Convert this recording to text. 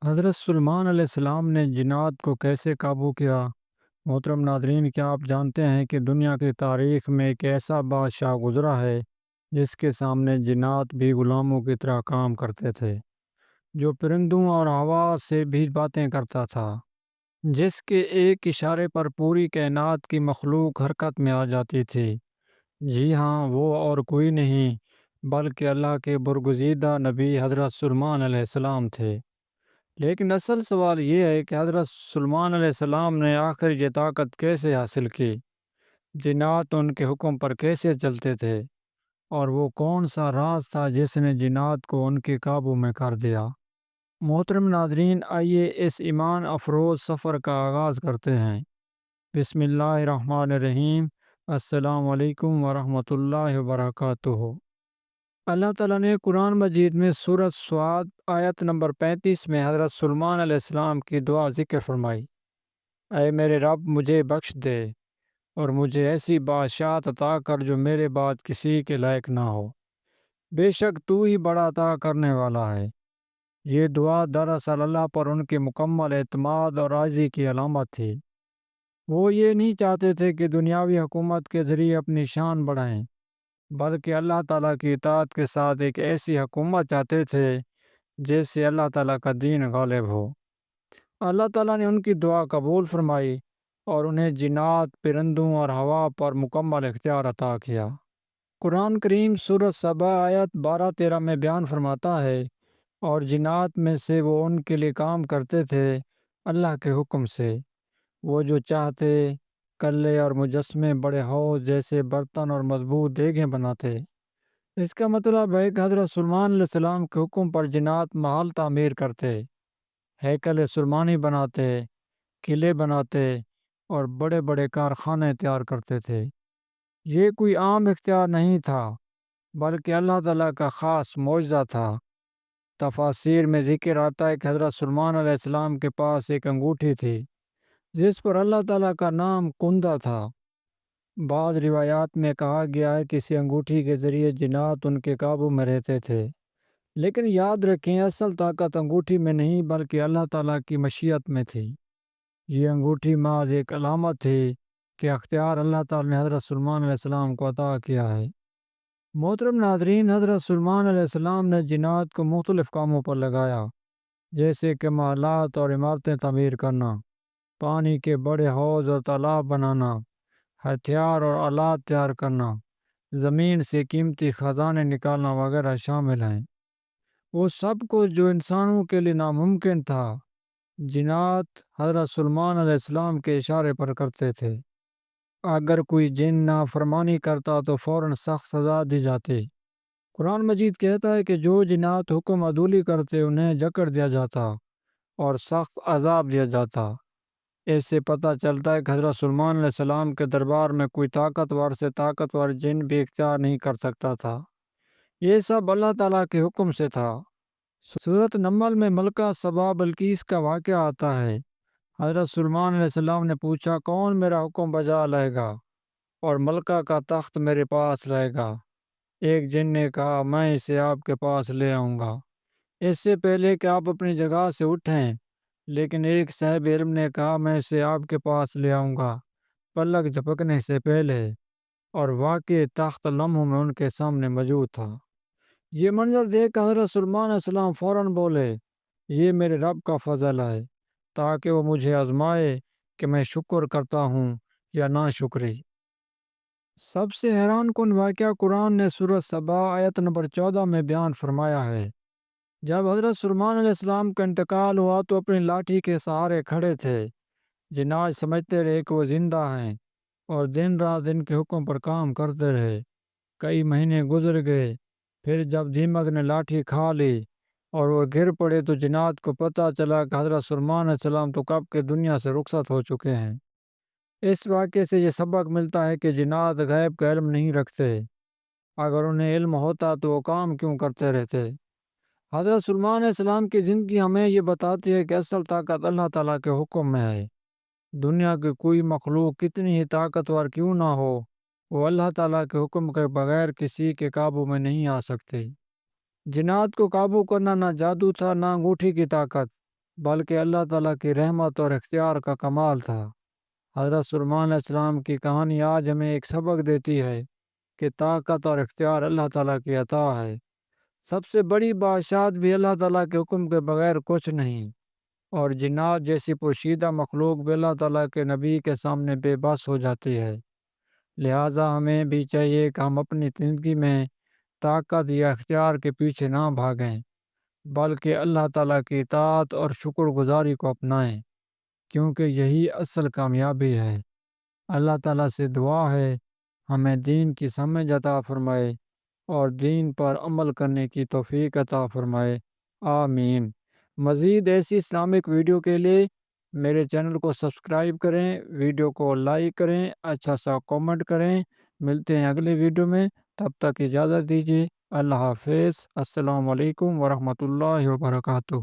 حضرت سلمان علیہ السلام نے جنات کو کیسے قابو کیا؟ محترم ناظرین، کیا آپ جانتے ہیں کہ دنیا کی تاریخ میں ایک ایسا بادشاہ گزرا ہے جس کے سامنے جنات بھی غلاموں کی طرح کام کرتے تھے، جو پرندوں اور ہوا سے بھی باتیں کرتا تھا، جس کے ایک اشارے پر پوری کائنات کی مخلوق حرکت میں آ جاتی تھی؟ جی ہاں، وہ اور کوئی نہیں بلکہ اللہ کے برگزیدہ نبی حضرت سلمان علیہ السلام تھے۔ لیکن اصل سوال یہ ہے کہ حضرت سلمان علیہ السلام نے آخر یہ طاقت کیسے حاصل کی؟ جنات ان کے حکم پر کیسے چلتے تھے؟ اور وہ کون سا راز تھا جس نے جنات کو ان کے قابو میں کر دیا؟ محترم ناظرین، آئیے اس ایمان افروز سفر کا آغاز کرتے ہیں۔ بسم اللہ الرحمن الرحیم۔ السلام علیکم ورحمۃ اللہ وبرکاتہ۔ اللہ تعالیٰ نے قرآن مجید میں سورۃ صاد آیت نمبر 35 میں حضرت سلمان علیہ السلام کی دعا ذکر فرمائی: اے میرے رب، مجھے بخش دے اور مجھے ایسی بادشاہت عطا کر جو میرے بعد کسی کے لائق نہ ہو، بے شک تو ہی بڑا عطا کرنے والا ہے۔ یہ دعا دراصل اللہ پر ان کے مکمل اعتماد اور عاجزی کی علامت تھی۔ وہ یہ نہیں چاہتے تھے کہ دنیاوی حکومت کے ذریعے اپنی شان بڑھائیں، بلکہ اللہ تعالیٰ کی اطاعت کے ساتھ ایک ایسی حکومت چاہتے تھے جس سے اللہ تعالیٰ کا دین غالب ہو۔ اللہ تعالیٰ نے ان کی دعا قبول فرمائی اور انہیں جنات، پرندوں اور ہوا پر مکمل اختیار عطا کیا۔ قرآن کریم سورۃ سبا آیت 12-13 میں بیان فرماتا ہے: اور جنات میں سے وہ ان کے لیے کام کرتے تھے اللہ کے حکم سے، وہ جو چاہتے کلے اور مجسمے بڑے حوض جیسے برتن اور مضبوط دیگیں بناتے۔ اس کا مطلب ہے کہ حضرت سلمان علیہ السلام کے حکم پر جنات محل تعمیر کرتے، ہیکل سلمانی بناتے، قلعے بناتے اور بڑے بڑے کارخانے تیار کرتے تھے۔ یہ کوئی عام اختیار نہیں تھا بلکہ اللہ تعالیٰ کا خاص معجزہ تھا۔ تفاسیر میں ذکر آتا ہے کہ حضرت سلمان علیہ السلام کے پاس ایک انگوٹھی تھی جس پر اللہ تعالیٰ کا نام کندہ تھا۔ بعض روایات میں کہا گیا ہے کہ اسی انگوٹھی کے ذریعے جنات ان کے قابو میں رہتے تھے۔ لیکن یاد رکھیں، اصل طاقت انگوٹھی میں نہیں بلکہ اللہ تعالیٰ کی مشیت میں تھی۔ یہ انگوٹھی محض ایک علامت تھی کہ اختیار اللہ تعالیٰ نے حضرت سلمان علیہ السلام کو عطا کیا ہے۔ محترم ناظرین، حضرت سلمان علیہ السلام نے جنات کو مختلف کاموں پر لگایا، جیسے کہ محلات اور عمارتیں تعمیر کرنا، پانی کے بڑے حوض اور تالاب بنانا، ہتھیار اور آلات تیار کرنا، زمین سے قیمتی خزانے نکالنا وغیرہ شامل ہیں۔ وہ سب کچھ جو انسانوں کے لیے ناممکن تھا، جنات حضرت سلمان علیہ السلام کے اشارے پر کرتے تھے۔ اگر کوئی جن نافرمانی کرتا تو فوراً سخت سزا دی جاتی۔ قرآن مجید کہتا ہے کہ جو جنات حکم عدولی کرتے انہیں جکڑ دیا جاتا اور سخت عذاب دیا جاتا۔ اس سے پتہ چلتا ہے کہ حضرت سلمان علیہ السلام کے دربار میں کوئی طاقتور سے طاقتور جن بھی اختیار نہیں کر سکتا تھا۔ یہ سب اللہ تعالیٰ کے حکم سے تھا۔ سورۃ نمل میں ملکہ سبا بلقیس کا واقعہ آتا ہے۔ حضرت سلمان علیہ السلام نے پوچھا، کون میرا حکم بجا لائے گا اور ملکہ کا تخت میرے پاس رہے گا؟ ایک جن نے کہا، میں اسے آپ کے پاس لے آؤں گا، اس سے پہلے کہ آپ اپنی جگہ سے اٹھیں۔ لیکن ایک صاحب علم نے کہا، میں اسے آپ کے پاس لے آؤں گا پلک جھپکنے سے پہلے، اور واقعی تخت لمحوں میں ان کے سامنے موجود تھا۔ یہ منظر دیکھ کر حضرت سلمان علیہ السلام فوراً بولے، یہ میرے رب کا فضل ہے، تاکہ وہ مجھے آزمائے کہ میں شکر کرتا ہوں یا نا شکری۔ سب سے حیران کن واقعہ قرآن نے سورۃ سبا آیت نمبر 14 میں بیان فرمایا ہے۔ جب حضرت سلمان علیہ السلام کا انتقال ہوا تو اپنی لاٹھی کے سہارے کھڑے تھے۔ جنات سمجھتے رہے کہ وہ زندہ ہیں اور دن رات ان کے حکم پر کام کرتے رہے۔ کئی مہینے گزر گئے، پھر جب دیمک نے لاٹھی کھا لی اور وہ گر پڑے تو جنات کو پتہ چلا کہ حضرت سلمان علیہ السلام تو کب کے دنیا سے رخصت ہو چکے ہیں۔ اس واقعے سے یہ سبق ملتا ہے کہ جنات غیب کا علم نہیں رکھتے۔ اگر انہیں علم ہوتا تو وہ کام کیوں کرتے رہتے؟ حضرت سلمان علیہ السلام کی زندگی ہمیں یہ بتاتی ہے کہ اصل طاقت اللہ تعالیٰ کے حکم میں ہے۔ دنیا کی کوئی مخلوق کتنی ہی طاقتور کیوں نہ ہو، وہ اللہ تعالیٰ کے حکم کے بغیر کسی کے قابو میں نہیں آ سکتے۔ جنات کو قابو کرنا نہ جادو تھا، نہ انگوٹھی کی طاقت، بلکہ اللہ تعالیٰ کی رحمت اور اختیار کا کمال تھا۔ حضرت سلیمان علیہ السلام کی کہانی آج ہمیں ایک سبق دیتی ہے کہ طاقت اور اختیار اللہ تعالیٰ کی عطا ہے۔ سب سے بڑی بادشاہت بھی اللہ تعالیٰ کے حکم کے بغیر کچھ نہیں، اور جنات جیسی پوشیدہ مخلوق بھی اللہ تعالیٰ کے نبی کے سامنے بے بس ہو جاتی ہے۔ لہٰذا ہمیں بھی چاہیے کہ ہم اپنی زندگی میں طاقت یا اختیار کے پیچھے نہ بھاگیں، بلکہ اللہ تعالیٰ کی اطاعت اور شکر گزاری کو اپنائیں، کیونکہ یہی اصل کامیابی ہے۔ اللہ تعالیٰ سے دعا ہے ہمیں دین کی سمجھ عطا فرمائے اور دین پر عمل کرنے کی توفیق عطا فرمائے، آمین۔ مزید ایسی اسلامک ویڈیو کے لیے میرے چینل کو سبسکرائب کریں، ویڈیو کو لائک کریں، اچھا سا کومنٹ کریں۔ ملتے ہیں اگلے ویڈیو میں، تب تک اجازت دیجیے۔ اللہ حافظ۔ السلام علیکم ورحمۃ اللہ وبرکاتہ۔